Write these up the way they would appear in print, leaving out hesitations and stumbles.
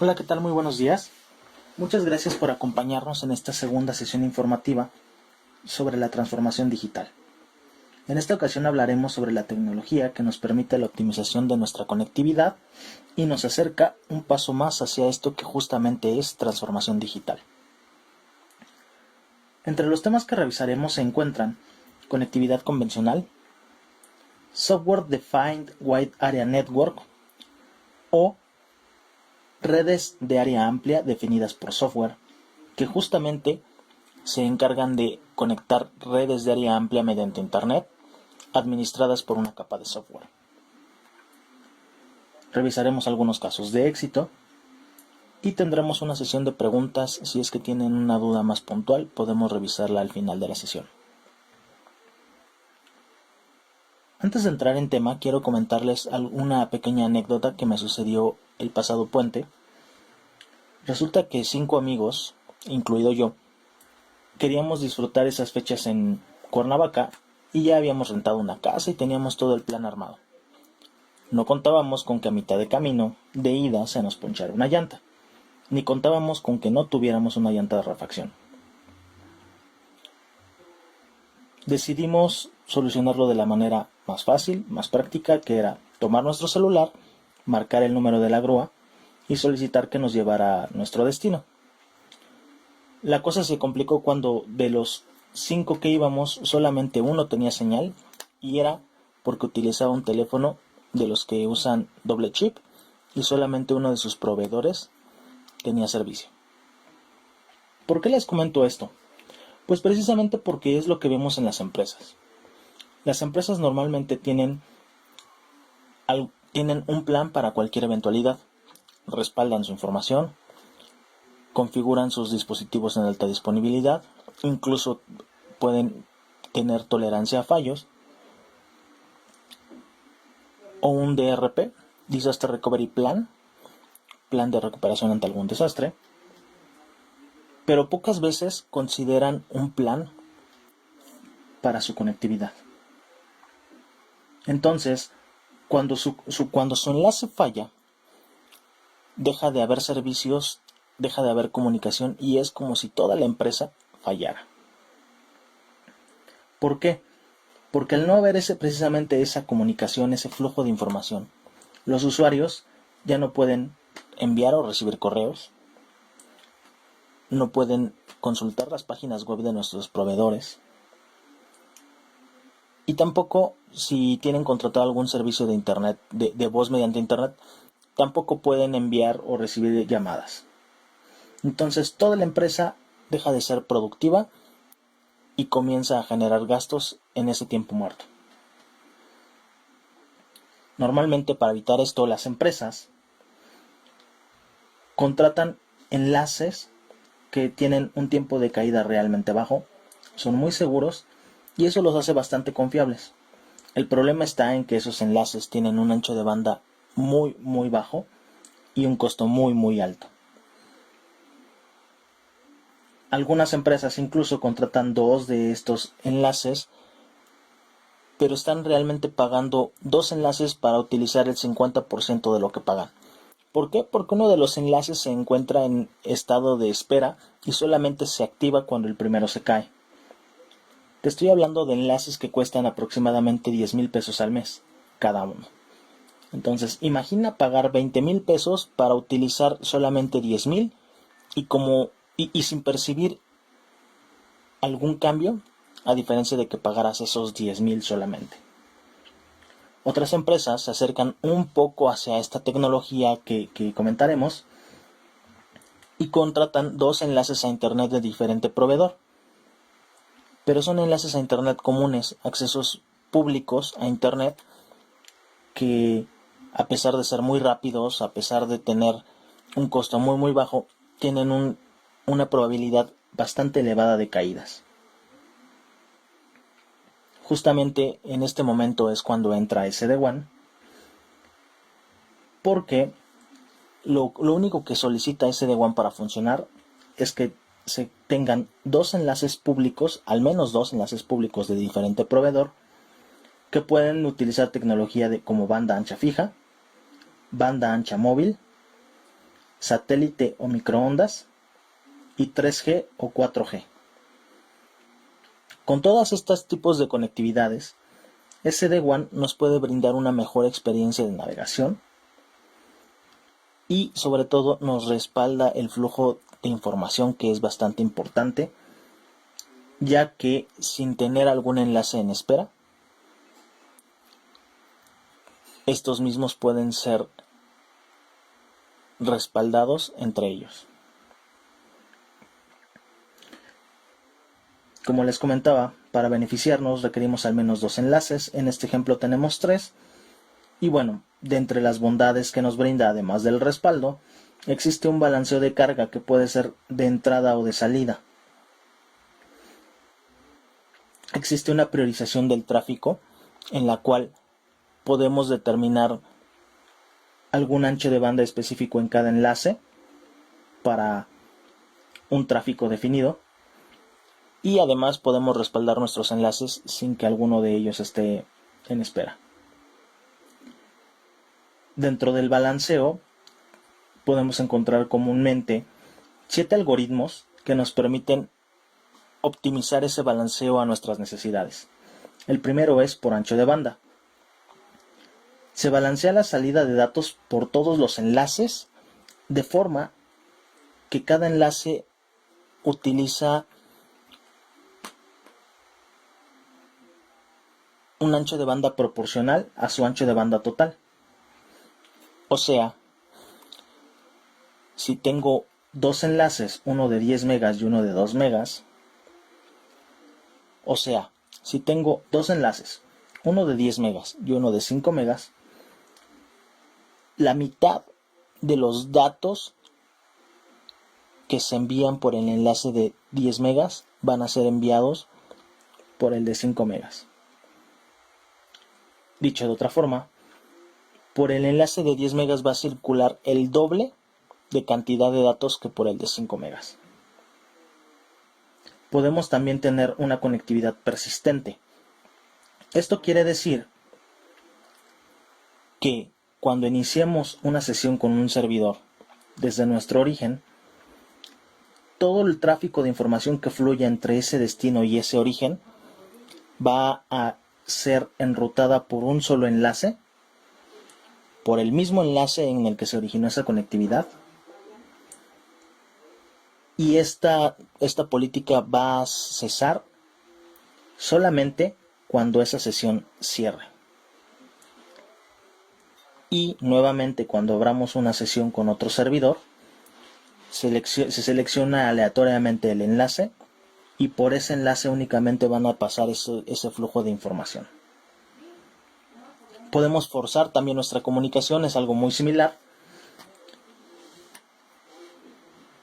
Hola, ¿qué tal? Muy buenos días. Muchas gracias por acompañarnos en esta segunda sesión informativa sobre la transformación digital. En esta ocasión hablaremos sobre la tecnología que nos permite la optimización de nuestra conectividad y nos acerca un paso más hacia esto que justamente es transformación digital. Entre los temas que revisaremos se encuentran conectividad convencional, Software Defined Wide Area Network o redes de área amplia definidas por software, que justamente se encargan de conectar redes de área amplia mediante Internet, administradas por una capa de software. Revisaremos algunos casos de éxito y tendremos una sesión de preguntas. Si es que tienen una duda más puntual, podemos revisarla al final de la sesión. Antes de entrar en tema, quiero comentarles una pequeña anécdota que me sucedió el pasado puente. Resulta que 5 amigos, incluido yo, queríamos disfrutar esas fechas en Cuernavaca y ya habíamos rentado una casa y teníamos todo el plan armado. No contábamos con que a mitad de camino de ida se nos ponchara una llanta, ni contábamos con que no tuviéramos una llanta de refacción. Decidimos solucionarlo de la manera más fácil, más práctica, que era tomar nuestro celular, marcar el número de la grúa y solicitar que nos llevara a nuestro destino. La cosa se complicó cuando de los 5 que íbamos, solamente uno tenía señal, y era porque utilizaba un teléfono de los que usan doble chip y solamente uno de sus proveedores tenía servicio. ¿Por qué les comento esto? Pues precisamente porque es lo que vemos en las empresas. Las empresas normalmente tienen un plan para cualquier eventualidad, respaldan su información, configuran sus dispositivos en alta disponibilidad, incluso pueden tener tolerancia a fallos, o un DRP, Disaster Recovery Plan, plan de recuperación ante algún desastre, pero pocas veces consideran un plan para su conectividad. Entonces, cuando su enlace falla, deja de haber servicios, deja de haber comunicación y es como si toda la empresa fallara. ¿Por qué? Porque al no haber precisamente esa comunicación, ese flujo de información, los usuarios ya no pueden enviar o recibir correos, no pueden consultar las páginas web de nuestros proveedores, y tampoco, si tienen contratado algún servicio de internet, de voz mediante internet, tampoco pueden enviar o recibir llamadas. Entonces toda la empresa deja de ser productiva y comienza a generar gastos en ese tiempo muerto. Normalmente, para evitar esto, las empresas contratan enlaces que tienen un tiempo de caída realmente bajo, son muy seguros y eso los hace bastante confiables. El problema está en que esos enlaces tienen un ancho de banda muy bajo y un costo muy alto. Algunas empresas incluso contratan 2 de estos enlaces, pero están realmente pagando 2 enlaces para utilizar el 50% de lo que pagan. ¿Por qué? Porque uno de los enlaces se encuentra en estado de espera y solamente se activa cuando el primero se cae. Te estoy hablando de enlaces que cuestan aproximadamente 10,000 pesos al mes, cada uno. Entonces, imagina pagar 20,000 pesos para utilizar solamente 10,000 y sin percibir algún cambio, a diferencia de que pagaras esos 10,000 solamente. Otras empresas se acercan un poco hacia esta tecnología que comentaremos y contratan 2 enlaces a internet de diferente proveedor. Pero son enlaces a internet comunes, accesos públicos a internet que, a pesar de ser muy rápidos, a pesar de tener un costo muy bajo, tienen una probabilidad bastante elevada de caídas. Justamente en este momento es cuando entra SD-WAN, porque lo único que solicita SD-WAN para funcionar es que se tengan 2 enlaces públicos, al menos 2 enlaces públicos de diferente proveedor, que pueden utilizar tecnología como banda ancha fija, banda ancha móvil satélite o microondas y 3G o 4G. Con todos estos tipos de conectividades, SD-WAN nos puede brindar una mejor experiencia de navegación y sobre todo nos respalda el flujo de información, que es bastante importante, ya que sin tener algún enlace en espera, estos mismos pueden ser respaldados entre ellos. Como les comentaba, para beneficiarnos requerimos al menos 2 enlaces. En este ejemplo tenemos 3. Y bueno, de entre las bondades que nos brinda, además del respaldo, existe un balanceo de carga que puede ser de entrada o de salida. Existe una priorización del tráfico en la cual podemos determinar algún ancho de banda específico en cada enlace para un tráfico definido. Y además podemos respaldar nuestros enlaces sin que alguno de ellos esté en espera. Dentro del balanceo podemos encontrar comúnmente 7 algoritmos que nos permiten optimizar ese balanceo a nuestras necesidades. El primero es por ancho de banda. Se balancea la salida de datos por todos los enlaces de forma que cada enlace utiliza un ancho de banda proporcional a su ancho de banda total. O sea, si tengo 2 enlaces, uno de 10 megas y uno de 2 megas, o sea, si tengo 2 enlaces, uno de 10 megas y uno de 5 megas, la mitad de los datos que se envían por el enlace de 10 megas van a ser enviados por el de 5 megas. Dicho de otra forma, por el enlace de 10 megas va a circular el doble de cantidad de datos que por el de 5 megas. Podemos también tener una conectividad persistente. Esto quiere decir que cuando iniciemos una sesión con un servidor desde nuestro origen, todo el tráfico de información que fluya entre ese destino y ese origen va a ser enrutada por un solo enlace, por el mismo enlace en el que se originó esa conectividad, y esta política va a cesar solamente cuando esa sesión cierre. Y nuevamente, cuando abramos una sesión con otro servidor, se selecciona aleatoriamente el enlace y por ese enlace únicamente van a pasar ese flujo de información. Podemos forzar también nuestra comunicación, es algo muy similar.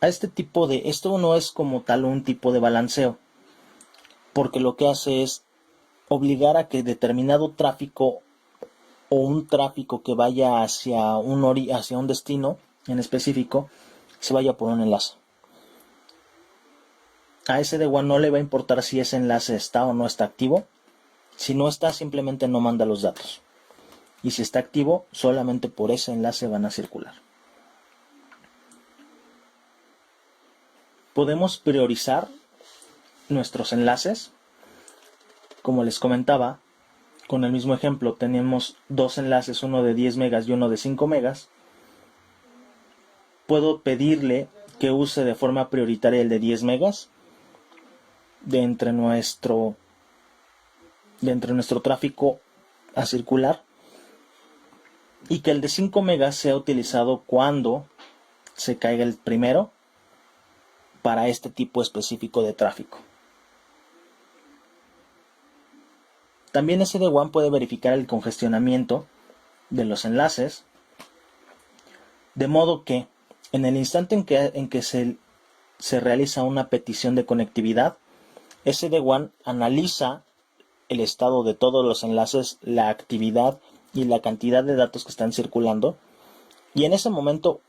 Esto no es como tal un tipo de balanceo, porque lo que hace es obligar a que determinado tráfico o un tráfico que vaya hacia un destino en específico se vaya por un enlace. A SD-WAN no le va a importar si ese enlace está o no está activo. Si no está, simplemente no manda los datos. Y si está activo, solamente por ese enlace van a circular. Podemos priorizar nuestros enlaces. Como les comentaba, con el mismo ejemplo, tenemos 2 enlaces, uno de 10 megas y uno de 5 megas. Puedo pedirle que use de forma prioritaria el de 10 megas de entre nuestro tráfico a circular, y que el de 5 megas sea utilizado cuando se caiga el primero para este tipo específico de tráfico. También SD-WAN puede verificar el congestionamiento de los enlaces, de modo que en el instante en que se realiza una petición de conectividad, SD-WAN analiza el estado de todos los enlaces, la actividad y la cantidad de datos que están circulando, y en ese momento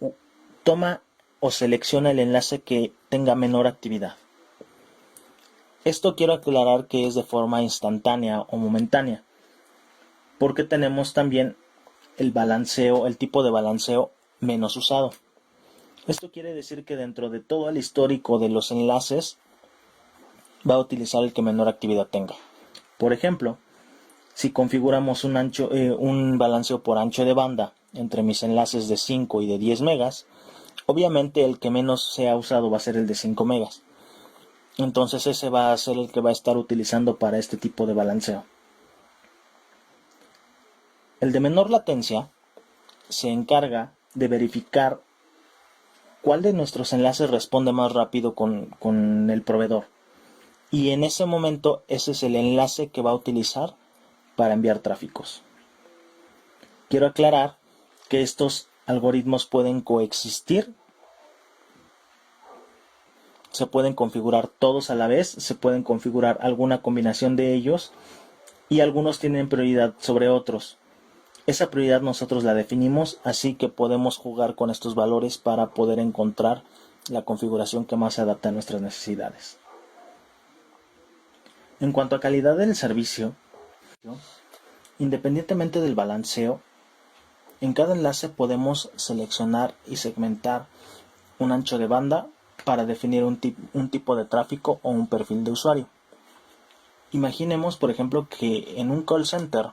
toma o selecciona el enlace que tenga menor actividad. Esto quiero aclarar que es de forma instantánea o momentánea, porque tenemos también el tipo de balanceo menos usado. Esto quiere decir que dentro de todo el histórico de los enlaces va a utilizar el que menor actividad tenga. Por ejemplo, si configuramos un balanceo por ancho de banda entre mis enlaces de 5 y de 10 megas, obviamente el que menos sea usado va a ser el de 5 megas. Entonces ese va a ser el que va a estar utilizando para este tipo de balanceo. El de menor latencia se encarga de verificar cuál de nuestros enlaces responde más rápido con el proveedor. Y en ese momento ese es el enlace que va a utilizar para enviar tráficos. Quiero aclarar que estos algoritmos pueden coexistir, se pueden configurar todos a la vez, se pueden configurar alguna combinación de ellos y algunos tienen prioridad sobre otros. Esa prioridad nosotros la definimos, así que podemos jugar con estos valores para poder encontrar la configuración que más se adapte a nuestras necesidades. En cuanto a calidad del servicio, independientemente del balanceo, en cada enlace podemos seleccionar y segmentar un ancho de banda para definir un tipo de tráfico o un perfil de usuario. Imaginemos, por ejemplo, que en un call center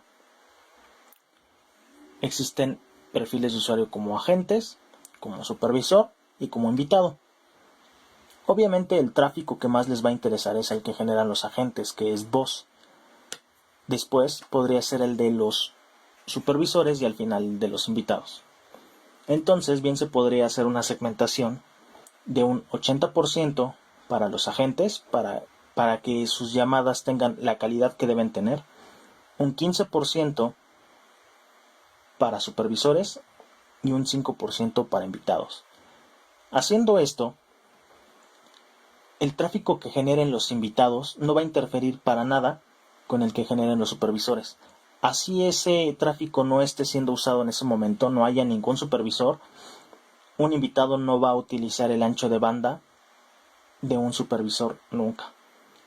existen perfiles de usuario como agentes, como supervisor y como invitado. Obviamente el tráfico que más les va a interesar es el que generan los agentes, que es voz. Después podría ser el de los supervisores y al final el de los invitados. Entonces bien se podría hacer una segmentación de un 80% para los agentes, para que sus llamadas tengan la calidad que deben tener, un 15% para supervisores y un 5% para invitados. Haciendo esto, el tráfico que generen los invitados no va a interferir para nada con el que generen los supervisores. Así ese tráfico no esté siendo usado en ese momento, no haya ningún supervisor, un invitado no va a utilizar el ancho de banda de un supervisor nunca.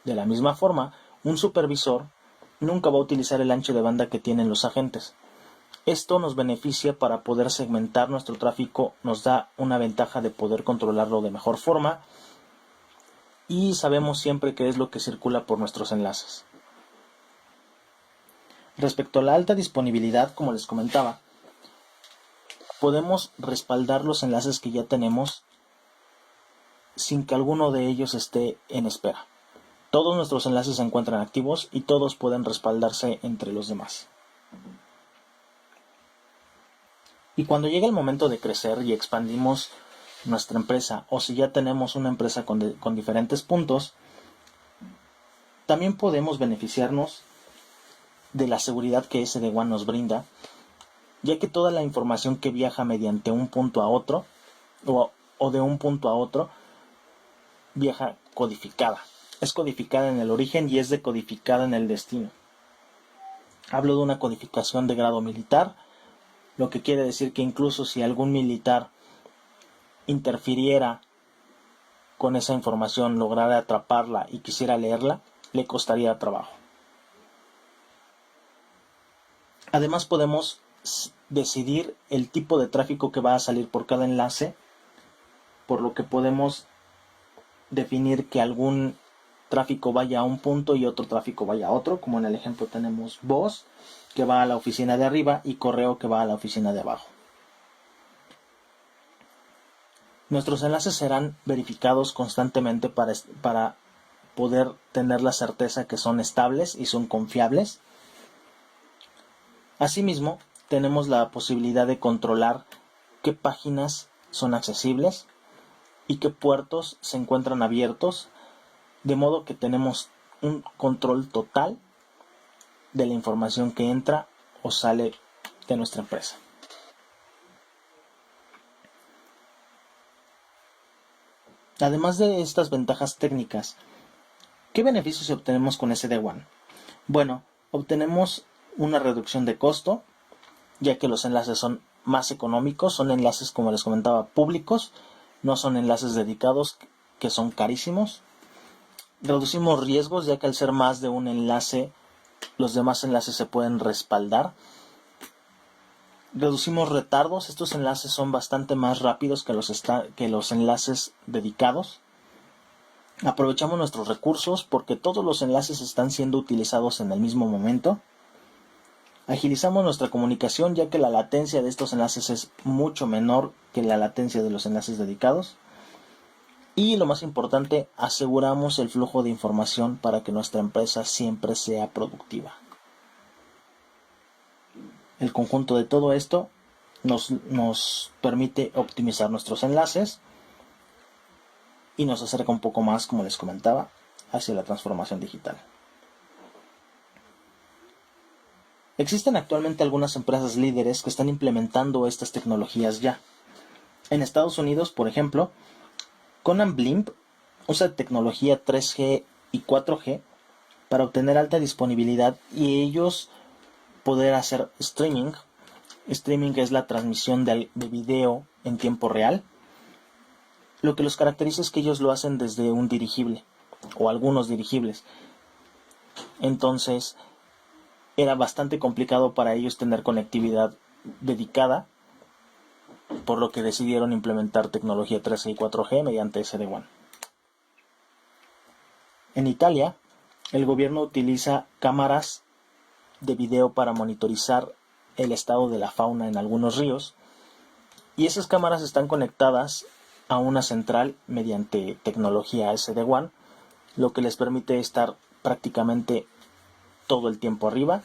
De la misma forma, un supervisor nunca va a utilizar el ancho de banda que tienen los agentes. Esto nos beneficia para poder segmentar nuestro tráfico, nos da una ventaja de poder controlarlo de mejor forma y sabemos siempre qué es lo que circula por nuestros enlaces. Respecto a la alta disponibilidad, como les comentaba, podemos respaldar los enlaces que ya tenemos sin que alguno de ellos esté en espera. Todos nuestros enlaces se encuentran activos y todos pueden respaldarse entre los demás. Y cuando llega el momento de crecer y expandimos nuestra empresa, o si ya tenemos una empresa con diferentes puntos, también podemos beneficiarnos de la seguridad que SD-WAN nos brinda, ya que toda la información que viaja mediante un punto a otro, o de un punto a otro, viaja codificada. Es codificada en el origen y es decodificada en el destino. Hablo de una codificación de grado militar, lo que quiere decir que incluso si algún militar interfiriera con esa información, lograra atraparla y quisiera leerla, le costaría trabajo. Además podemos decidir el tipo de tráfico que va a salir por cada enlace, por lo que podemos definir que algún tráfico vaya a un punto y otro tráfico vaya a otro, como en el ejemplo tenemos voz que va a la oficina de arriba y correo que va a la oficina de abajo. Nuestros enlaces serán verificados constantemente para poder tener la certeza que son estables y son confiables. Asimismo, tenemos la posibilidad de controlar qué páginas son accesibles y qué puertos se encuentran abiertos, de modo que tenemos un control total de la información que entra o sale de nuestra empresa. Además de estas ventajas técnicas, ¿qué beneficios obtenemos con SD-WAN? Bueno, obtenemos una reducción de costo, ya que los enlaces son más económicos, son enlaces, como les comentaba, públicos, no son enlaces dedicados que son carísimos. Reducimos riesgos, ya que al ser más de un enlace, los demás enlaces se pueden respaldar. Reducimos retardos. Estos enlaces son bastante más rápidos que los enlaces dedicados. Aprovechamos nuestros recursos porque todos los enlaces están siendo utilizados en el mismo momento. Agilizamos nuestra comunicación ya que la latencia de estos enlaces es mucho menor que la latencia de los enlaces dedicados. Y lo más importante, aseguramos el flujo de información para que nuestra empresa siempre sea productiva. El conjunto de todo esto nos permite optimizar nuestros enlaces y nos acerca un poco más, como les comentaba, hacia la transformación digital. Existen actualmente algunas empresas líderes que están implementando estas tecnologías ya. En Estados Unidos, por ejemplo, Conan Blimp usa tecnología 3G y 4G para obtener alta disponibilidad y ellos poder hacer streaming. Streaming es la transmisión de video en tiempo real. Lo que los caracteriza es que ellos lo hacen desde un dirigible o algunos dirigibles. Entonces era bastante complicado para ellos tener conectividad dedicada, por lo que decidieron implementar tecnología 3G y 4G mediante SD-WAN. En Italia, el gobierno utiliza cámaras de video para monitorizar el estado de la fauna en algunos ríos, y esas cámaras están conectadas a una central mediante tecnología SD-WAN, lo que les permite estar prácticamente todo el tiempo arriba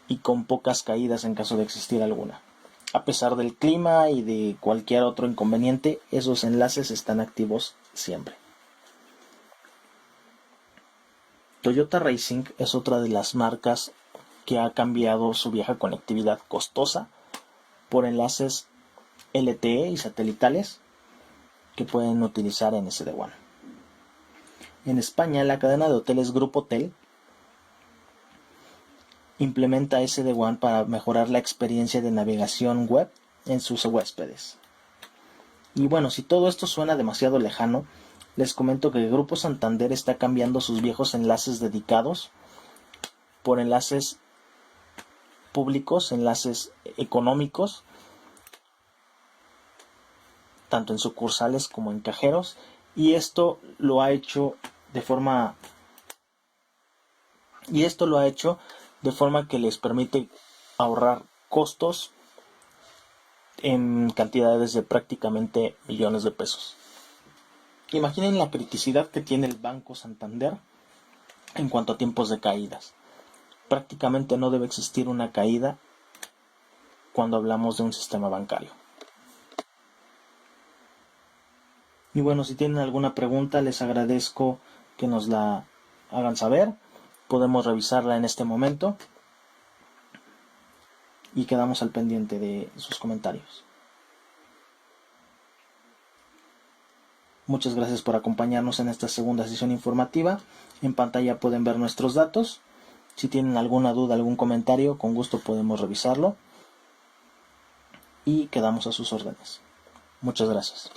y con pocas caídas en caso de existir alguna. A pesar del clima y de cualquier otro inconveniente, esos enlaces están activos siempre. Toyota Racing es otra de las marcas que ha cambiado su vieja conectividad costosa por enlaces LTE y satelitales que pueden utilizar en SD-WAN. En España, la cadena de hoteles Grupo Hotel implementa SD-WAN para mejorar la experiencia de navegación web en sus huéspedes. Y bueno, si todo esto suena demasiado lejano, les comento que el Grupo Santander está cambiando sus viejos enlaces dedicados por enlaces públicos, enlaces económicos, tanto en sucursales como en cajeros, y esto lo ha hecho de forma que les permite ahorrar costos en cantidades de prácticamente millones de pesos. Imaginen la criticidad que tiene el Banco Santander en cuanto a tiempos de caídas. Prácticamente no debe existir una caída cuando hablamos de un sistema bancario. Y bueno, si tienen alguna pregunta, les agradezco que nos la hagan saber. Podemos revisarla en este momento y quedamos al pendiente de sus comentarios. Muchas gracias por acompañarnos en esta segunda sesión informativa. En pantalla pueden ver nuestros datos. Si tienen alguna duda, algún comentario, con gusto podemos revisarlo. Y quedamos a sus órdenes. Muchas gracias.